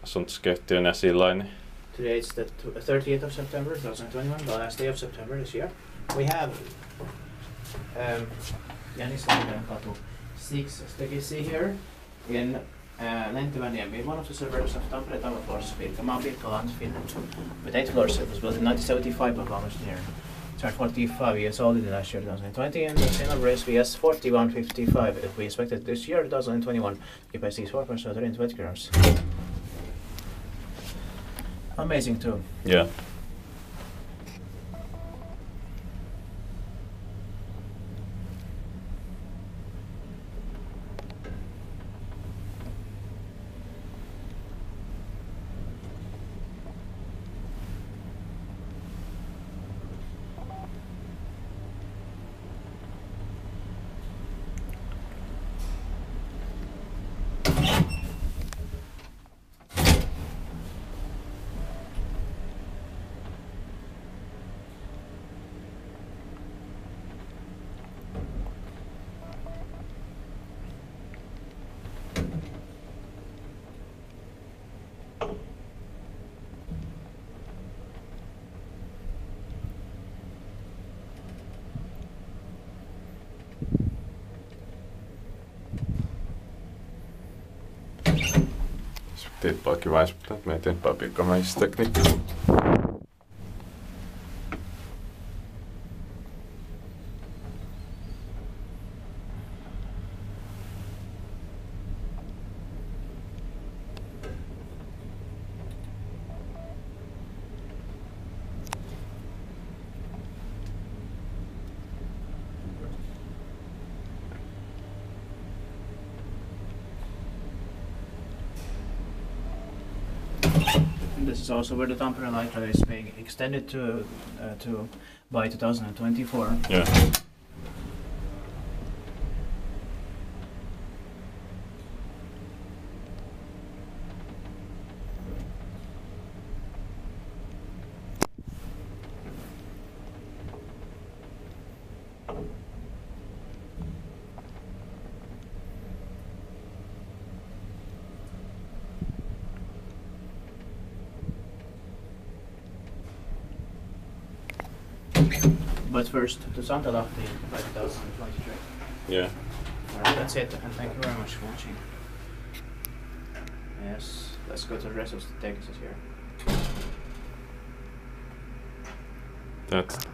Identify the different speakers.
Speaker 1: sånt skettiä ja sillain.
Speaker 2: Today it's the 30th of September 2021, the last day of September this year. We have Jänislahdenkatu 6, as you can see here, in Lentävänniemi, one of the suburbs of Tampere, Finland. With 8 floors, it was built in 1975 by ValmetSchlieren. Turned 45 years old in the last year, 2020, and the Finland race VS 4155. If we expected this year, 2021, capacity is 4.20 grams. Amazing too.
Speaker 1: Yeah. Tippaakin väispää, että me eteenpäin pikamaistekniikka.
Speaker 2: This is also where the Tampere light rail is being extended to by 2024.
Speaker 1: Yeah.
Speaker 2: But first to Santalahti by 2023.
Speaker 1: Yeah.
Speaker 2: Alright, that's it, and thank you very much for watching. Yes, let's go to the rest of the Texas here.
Speaker 1: That's